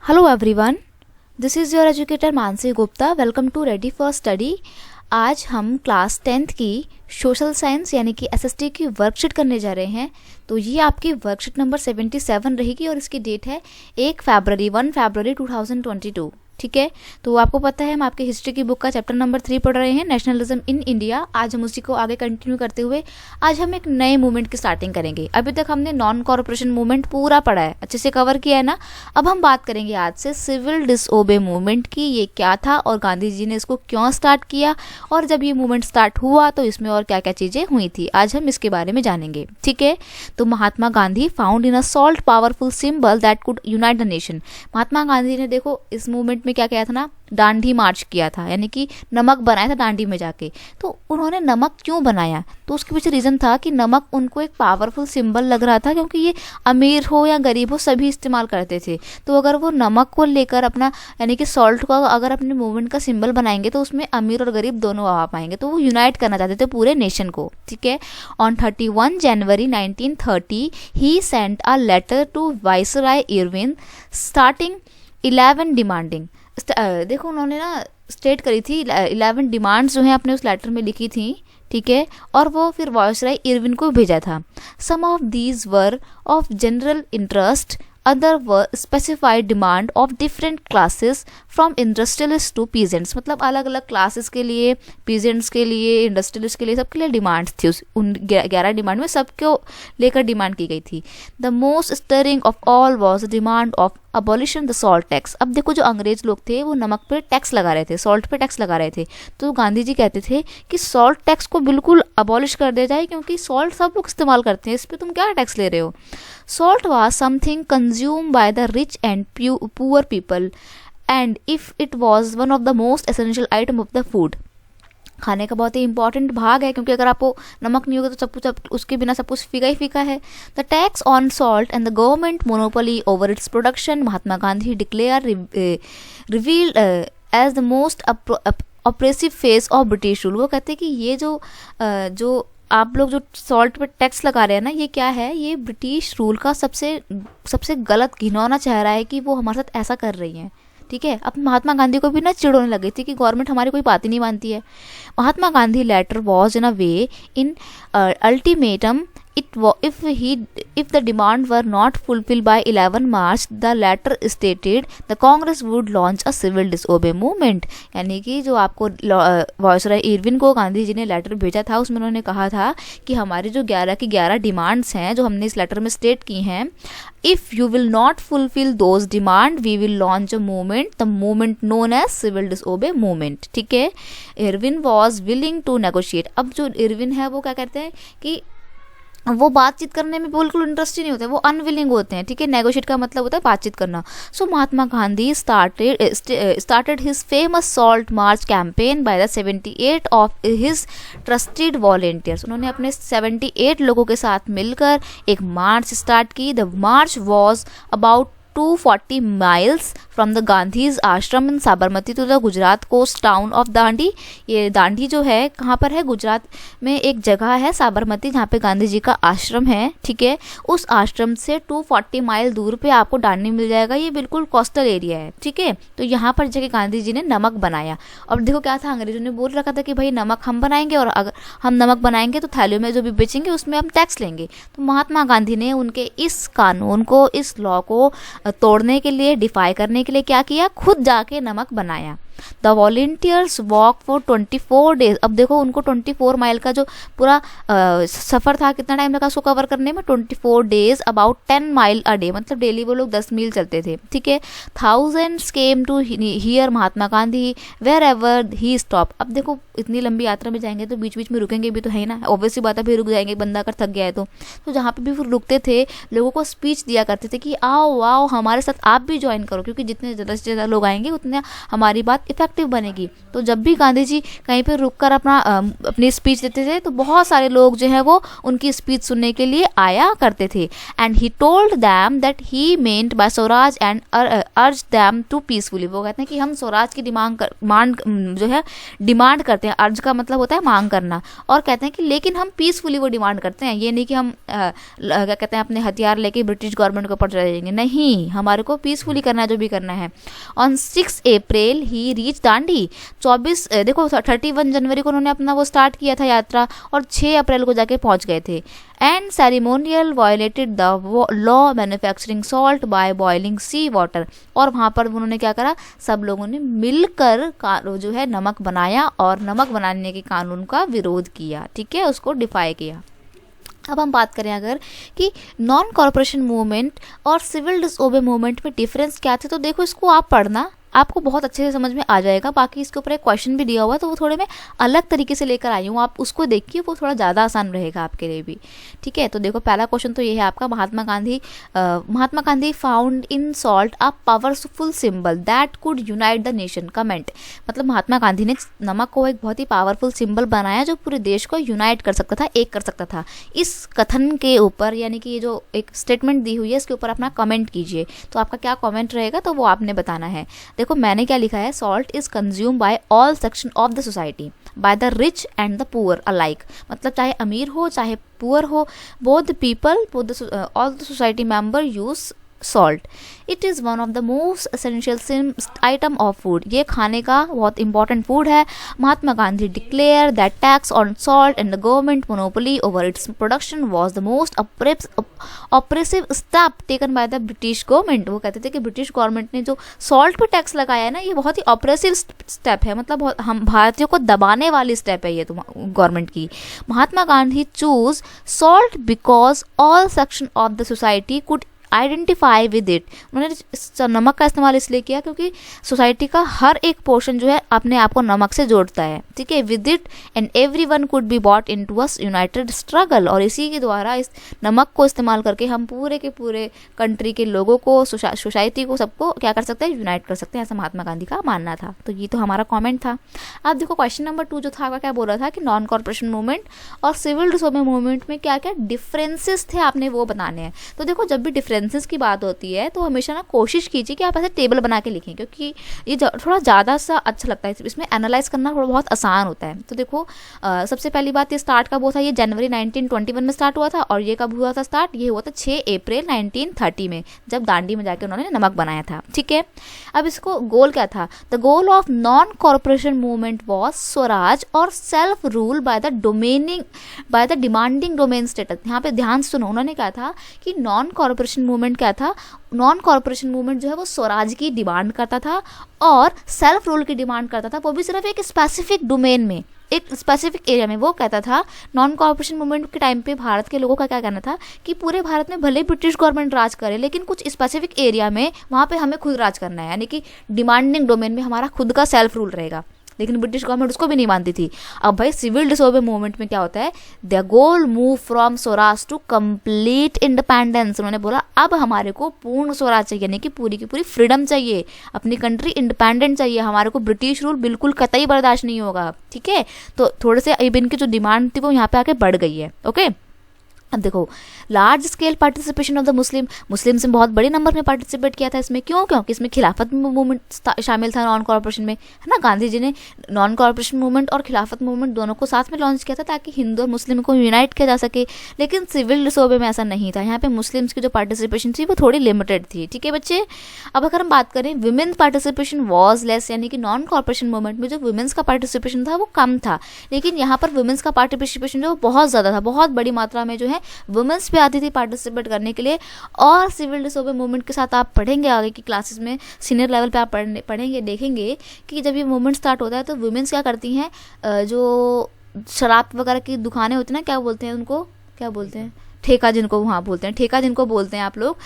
Hello everyone, this is your educator Mansi Gupta. Welcome to ready for study. आज हम class 10th की social science यानी कि एसएसटी की वर्कशीट करने जा रहे हैं। तो ये आपकी वर्कशीट नंबर 77 रहेगी और इसकी डेट है 1 फरवरी 2022। ठीक है, तो आपको पता है हम आपके हिस्ट्री की बुक का चैप्टर नंबर 3 पढ़ रहे हैं, नेशनलिज्म इन इंडिया। आज हम उसी को आगे कंटिन्यू करते हुए आज हम एक नए मूवमेंट की स्टार्टिंग करेंगे। अभी तक हमने नॉन कॉर्पोरेशन मूवमेंट पूरा पढ़ा है, अच्छे से कवर किया है ना। अब हम बात करेंगे आज से सिविल डिसओबे मूवमेंट की, ये क्या था और गांधी जी ने इसको क्यों स्टार्ट किया, और जब ये मूवमेंट स्टार्ट हुआ तो इसमें और क्या क्या चीज़ें हुई थी, आज हम इसके बारे में जानेंगे। ठीक है, तो Mahatma Gandhi found in a salt powerful symbol that could unite the nation. Mahatma Gandhi ने देखो इस मूवमेंट में क्या किया था ना, डांडी मार्च किया था, यानी कि नमक बनाया था डांडी में जाके। तो उन्होंने नमक क्यों बनाया, तो उसके पीछे रीज़न था कि नमक उनको एक पावरफुल सिंबल लग रहा था, क्योंकि ये अमीर हो या गरीब हो सभी इस्तेमाल करते थे। तो अगर वो नमक को लेकर अपना यानी कि सॉल्ट को अगर अपने मूवमेंट का सिंबल बनाएंगे तो उसमें अमीर और गरीब दोनों आ पाएंगे। तो वो यूनाइट करना चाहते थे पूरे नेशन को। ठीक है, on 31 January 1930 he sent a letter to viceroy Irwin starting 11 demanding. देखो उन्होंने ना स्टेट करी थी 11 डिमांड्स जो हैं अपने उस लेटर में लिखी थी। ठीक है, और वो फिर वायसराय इरविन को भेजा था। Some of these were of general interest, other were specified demand of different classes from industrialist to peasants. मतलब अलग अलग क्लासेस के लिए, पीजेंट्स के लिए, इंडस्ट्रियलिस्ट के लिए, सबके लिए डिमांड्स थी। उन 11 डिमांड में सबको लेकर डिमांड की गई थी। The most stirring of all was demand of abolition the salt tax. अब देखो जो अंग्रेज लोग थे वो नमक पे टैक्स लगा रहे थे, सॉल्ट पे टैक्स लगा रहे थे। तो गांधी जी कहते थे कि सॉल्ट टैक्स को बिल्कुल अबॉलिश कर दिया जाए, क्योंकि सॉल्ट सब लोग इस्तेमाल करते हैं, इस पर तुम क्या टैक्स ले रहे हो। Salt was something consume by the rich and poor people and if it was one of the most essential item of the food. खाने का बहुत ही इंपॉर्टेंट भाग है, क्योंकि अगर आपको नमक नहीं होगा तो सब कुछ उसके बिना सब कुछ फीका ही फीका है। The tax on salt and the government monopoly over its production Mahatma Gandhi declare revealed as the most oppressive face of British rule. वो कहते हैं कि ये जो आप लोग जो सॉल्ट पे टैक्स लगा रहे हैं ना, ये क्या है, ये ब्रिटिश रूल का सबसे गलत घिनौना चेहरा है कि वो हमारे साथ ऐसा कर रही है। ठीक है, अब महात्मा गांधी को भी ना चिढ़ होने लगी थी कि गवर्नमेंट हमारी कोई बात ही नहीं मानती है। Mahatma Gandhi letter was in a way in ultimatum if the demand were not fulfilled by 11 March, the letter stated the Congress would launch a civil disobey movement। यानी कि जो आपको वायसराय इरविन को गांधी जी ने लेटर भेजा था उसमें उन्होंने कहा था कि हमारी जो 11 की 11 डिमांड्स हैं जो हमने इस लेटर में स्टेट की हैं, if you will not fulfill those demand we will launch a movement, the movement known as civil disobey movement। ठीक है, Irwin was willing to negotiate। अब जो इरविन है वो क्या कहते हैं कि वो बातचीत करने में बिल्कुल इंटरेस्ट ही नहीं होते, वो अनविलिंग होते हैं। ठीक है, नेगोशिएट का मतलब होता है बातचीत करना। So Mahatma Gandhi started his famous salt march campaign by the 78 of his trusted volunteers. उन्होंने अपने 78 लोगों के साथ मिलकर एक मार्च स्टार्ट की। The march was about 240 miles from the Gandhi's ashram in Sabarmati to the Gujarat coast town of Dandi. ये दांडी जो है कहाँ पर है, गुजरात में एक जगह है साबरमती जहाँ पे गांधी जी का आश्रम है। ठीक है, उस आश्रम से 240 माइल दूर पे आपको दांडी मिल जाएगा, ये बिल्कुल कोस्टल एरिया है। ठीक है, तो यहाँ पर जगह गांधी जी ने नमक बनाया। और देखो क्या था, अंग्रेजों ने बोल रखा था कि भाई नमक हम बनाएंगे और अगर हम नमक बनाएंगे तो थैलियों में जो भी बेचेंगे उसमें हम टैक्स लेंगे। तो महात्मा गांधी ने उनके इस कानून को, इस लॉ को तोड़ने के लिए, डिफाई करने के लिए क्या किया, खुद जाके नमक बनाया। The volunteers walk for 24 days. अब देखो उनको 24 माइल का जो पूरा सफ़र था, कितना टाइम लगा उसको कवर करने में, 24 days, about 10 mile a day, मतलब डेली वो लोग 10 मील चलते थे। ठीक है, thousands came to hear Mahatma Gandhi wherever he stop. अब देखो इतनी लंबी यात्रा में जाएंगे तो बीच बीच में रुकेंगे भी तो है ना, ऑब्वियसली बात है, फिर रुक जाएंगे बंदा अगर थक गया है तो जहाँ पे भी फिर रुकते थे लोगों को स्पीच दिया करते थे कि आओ आओ हमारे साथ आप भी ज्वाइन करो, क्योंकि जितने ज़्यादा से ज़्यादा लोग आएंगे उतने हमारी बात इफेक्टिव बनेगी। तो जब भी गांधी जी कहीं पर रुक कर अपनी स्पीच देते थे तो बहुत सारे लोग जो है वो उनकी स्पीच सुनने के लिए आया करते थे। And he told them that he meant by Swaraj and अर्ज दैम टू पीसफुली। वो कहते हैं कि हम स्वराज की डिमांड करते हैं। अर्ज का मतलब होता है मांग करना, और कहते हैं कि लेकिन हम पीसफुली वो डिमांड करते हैं। ये नहीं कि हम क्या कहते हैं अपने हथियार लेके ब्रिटिश गवर्नमेंट के ऊपर चले जाएंगे, नहीं, हमारे को पीसफुली करना है जो भी करना है। On 6 April he reach Dandi. 31 जनवरी को उन्होंने अपना वो स्टार्ट किया था यात्रा, और 6 अप्रैल को जाके पहुंच गए थे। And ceremonial violated the law manufacturing salt by boiling sea water. और वहाँ पर उन्होंने क्या करा, सब लोगों ने मिलकर जो है नमक बनाया और नमक बनाने के कानून का विरोध किया, ठीक है, उसको डिफाई किया। अब हम बात करें अगर कि नॉन कॉर्पोरेशन मूवमेंट और सिविल डिसओबे मूवमेंट में डिफरेंस क्या थे, तो देखो इसको आप पढ़ना, आपको बहुत अच्छे से समझ में आ जाएगा। बाकी इसके ऊपर एक क्वेश्चन भी दिया हुआ है तो वो थोड़े मैं अलग तरीके से लेकर आई हूँ, आप उसको देखिए, वो थोड़ा ज़्यादा आसान रहेगा आपके लिए भी, ठीक है। तो देखो पहला क्वेश्चन तो ये है आपका, Mahatma Gandhi found in salt a powerful symbol that could unite the nation. Comment, मतलब महात्मा गांधी ने नमक को एक बहुत ही पावरफुल सिंबल बनाया जो पूरे देश को यूनाइट कर सकता था, एक कर सकता था। इस कथन के ऊपर, यानी कि ये जो एक स्टेटमेंट दी हुई है इसके ऊपर अपना कमेंट कीजिए। तो आपका क्या कमेंट रहेगा तो वो आपने बताना है। देखो मैंने क्या लिखा है, salt is consume by all section of the society by the rich and the poor alike. मतलब चाहे अमीर हो चाहे पुअर हो, both the people, all the society member use salt. It is one of the most essential item of food. ये खाने का बहुत इंपॉर्टेंट फूड है। Mahatma Gandhi declare that tax on salt and the government monopoly over its production was the most oppressive step taken by the British government. वो कहते थे कि British government ने जो सॉल्ट पर टैक्स लगाया है ना, ये बहुत ही ऑपरेसिव स्टेप है, मतलब हम भारतीयों को दबाने वाली स्टेप है ये तो गवर्नमेंट की। Mahatma Gandhi choose salt because all section of the society could identify with it. उन्होंने नमक का इस्तेमाल इसलिए किया क्योंकि सोसाइटी का हर एक पोर्शन जो है अपने आप को नमक से जोड़ता है, ठीक है। With it and everyone could be bought into a United struggle. और इसी के द्वारा, इस नमक को इस्तेमाल करके हम पूरे के पूरे कंट्री के लोगों को, सोसाइटी को, सबको क्या कर सकते हैं, यूनाइट कर सकते हैं, ऐसा महात्मा गांधी का मानना था। तो ये तो हमारा कॉमेंट था। अब देखो क्वेश्चन नंबर 2 जो था क्या बोल रहा था कि नॉन कॉर्पोरेशन मूवमेंट और सिविल डिसओबे मूवमेंट में क्या क्या डिफरेंसेस थे, आपने वो बताने हैं। तो देखो जब भी डिफरेंसेस की बात होती है तो हमेशा ना कोशिश कीजिए कि आप ऐसे टेबल बना के लिखें, क्योंकि ये थोड़ा ज़्यादा सा अच्छा लगता है, इसमें एनालाइज करना थोड़ा बहुत आसान होता है। तो देखो सबसे पहली बात, ये स्टार्ट कब हुआ था, ये जनवरी 1921 में स्टार्ट हुआ था। और ये कब हुआ था स्टार्ट, ये हुआ था 6 अप्रैल 1930 में, जब दांडी में जाकर उन्होंने नमक बनाया था, ठीक है। अब इसको गोल क्या था, the goal of non corporation movement was swaraj और self rule by the demanding domain status. यहाँ पे ध्यान सुनो, उन्होंने कहा था कि नॉन कॉर्पोरेशन मूवमेंट क्या था, नॉन कॉर्पोरेशन मूवमेंट जो है वो स्वराज की डिमांड करता था और सेल्फ रूल की डिमांड करता था, वो भी सिर्फ एक स्पेसिफिक डोमेन में, एक स्पेसिफिक एरिया में। वो कहता था नॉन कॉर्पोरेशन मूवमेंट के टाइम पे भारत के लोगों का क्या कहना था कि पूरे भारत में भले ब्रिटिश गवर्नमेंट राज करे, लेकिन कुछ स्पेसिफिक एरिया में वहाँ पे हमें खुद राज करना है, यानी कि डिमांडिंग डोमेन में हमारा खुद का सेल्फ रूल रहेगा। लेकिन ब्रिटिश गवर्नमेंट उसको भी नहीं मानती थी। अब भाई सिविल डिसओबे मूवमेंट में क्या होता है, the goal move from Swaraj to complete independence. उन्होंने बोला अब हमारे को पूर्ण स्वराज चाहिए, यानी कि पूरी की पूरी फ्रीडम चाहिए, अपनी कंट्री इंडिपेंडेंट चाहिए, हमारे को ब्रिटिश रूल बिल्कुल कतई बर्दाश्त नहीं होगा, ठीक है। तो थोड़े से अब इनकी जो डिमांड थी वो यहाँ पे आके बढ़ गई है, ओके। अब देखो large scale participation of the Muslims ने बहुत बड़े नंबर में पार्टिसिपेट किया था इसमें। क्यों? क्योंकि इसमें खिलाफत मूवमेंट शामिल था नॉन कॉर्पोरेशन में, है ना। गांधी जी ने नॉन कॉर्पोरेशन मूवमेंट और खिलाफत मूवमेंट दोनों को साथ में लॉन्च किया था ताकि हिंदू और मुस्लिम को यूनाइट किया जा सके। लेकिन सिविल डिसओबे में ऐसा नहीं था, यहाँ पे मुस्लिम्स की जो पार्टिसिपेशन थी वो थोड़ी लिमिटेड थी, ठीक है बच्चे। अब अगर हम बात करें वुमेन्स पार्टिसिपेशन वॉज लेस, यानी कि नॉन कॉर्पोरेशन मूवमेंट में जो वुमेन्स का पार्टिसिपेशन था वो कम था, लेकिन यहाँ पर वुमेन्स का पार्टिसिपेशन जो बहुत ज़्यादा था, बहुत बड़ी मात्रा में जो है वुमेन्स भी आती थी पार्टिसिपेट करने के लिए। और सिविल डिसओबे मूवमेंट के साथ आप पढ़ेंगे आगे की क्लासेस में, सीनियर लेवल पे आप पढ़ेंगे, देखेंगे कि जब ये मूवमेंट स्टार्ट होता है तो वुमेन्स क्या करती हैं, जो शराब वगैरह की दुकानें होती हैं ना, क्या बोलते हैं उनको, क्या बोलते हैं, ठेका जिनको वहाँ बोलते हैं, ठेका जिनको बोलते हैं आप लोग,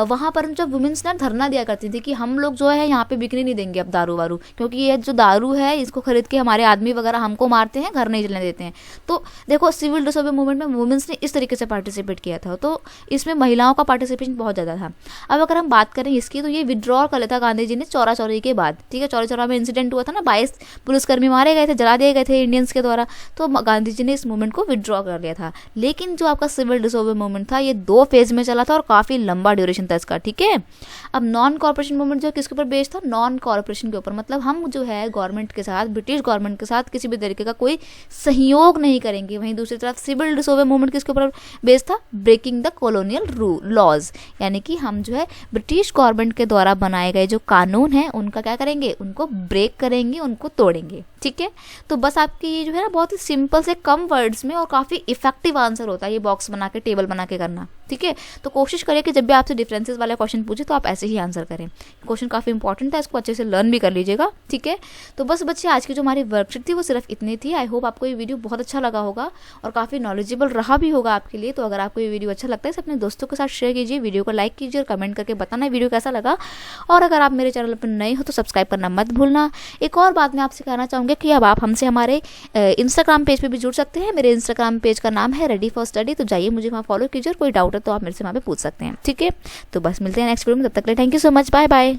वहाँ पर जब वुमेन्स ना धरना दिया करती थी कि हम लोग जो है यहाँ पे बिकने नहीं देंगे अब दारू वारू, क्योंकि ये जो दारू है इसको खरीद के हमारे आदमी वगैरह हमको मारते हैं, घर नहीं चलने देते हैं। तो देखो सिविल डिसोबे मूवमेंट में वुमेन्स ने इस तरीके से पार्टिसिपेट किया था, तो इसमें महिलाओं का पार्टिसिपेशन बहुत ज़्यादा था। अब अगर हम बात करें इसकी, तो ये विड्रॉल कर लेता गांधी जी ने चौरा चौरी के बाद, ठीक है। चौरा चौरा में इंसिडेंट हुआ था ना, 22 पुलिसकर्मी मारे गए थे, जला दिए गए थे इंडियंस के द्वारा, तो गांधी जी ने इस मूवमेंट को विड्रॉ कर लिया था। लेकिन जो आपका सिविल डिसोबे मूवमेंट था ये 2 फेज में चला था और काफ़ी लंबा ड्यूरेशन था इसका, ठीक है। अब नॉन कॉर्पोरेशन मूवमेंट जो किसके ऊपर बेस्ड था, नॉन कॉर्पोरेशन के ऊपर, मतलब हम जो है गवर्नमेंट के साथ, ब्रिटिश गवर्नमेंट के साथ किसी भी तरीके का कोई सहयोग नहीं करेंगे। वहीं दूसरी तरफ सिविल डिसोबे मूवमेंट किसके ऊपर बेस्ड था, ब्रेकिंग द कॉलोनियल लॉज, यानी कि हम जो है ब्रिटिश गवर्नमेंट के द्वारा बनाए गए जो कानून है उनका क्या करेंगे, उनको ब्रेक करेंगे, उनको तोड़ेंगे, ठीक है। तो बस आपकी ये जो है ना बहुत ही सिंपल से कम वर्ड्स में और काफ़ी इफेक्टिव आंसर होता है ये बॉक्स बना के, टेबल बना के करना, ठीक है। तो कोशिश करिए कि जब भी आपसे डिफरेंसेस वाला क्वेश्चन पूछे तो आप ऐसे ही आंसर करें। क्वेश्चन काफ़ी इंपॉर्टेंट था, इसको अच्छे से लर्न भी कर लीजिएगा, ठीक है। तो बस बच्चे आज की जो हमारी वर्कशीट थी वो सिर्फ इतनी थी। आई होप आपको ये वीडियो बहुत अच्छा लगा होगा और काफ़ी नॉलेजेबल रहा भी होगा आपके लिए। तो अगर आपको ये वीडियो अच्छा लगता है इसे अपने दोस्तों के साथ शेयर कीजिए, वीडियो को लाइक कीजिए और कमेंट करके बताना वीडियो कैसा लगा। और अगर आप मेरे चैनल पर नए हो तो सब्सक्राइब करना मत भूलना। एक और बात मैं आपसे कहना चाहूँगी कि अब आप हमसे हमारे इंस्टाग्राम पेज पे भी जुड़ सकते हैं। मेरे इंस्टाग्राम पेज का नाम है रेडी फॉर स्टडी, तो जाइए मुझे वहाँ फॉलो कीजिए और कोई डाउट है तो आप मेरे से वहाँ पे पूछ सकते हैं, ठीक है। तो बस मिलते हैं नेक्स्ट वीडियो में, तब तक के लिए thank you so much, bye bye.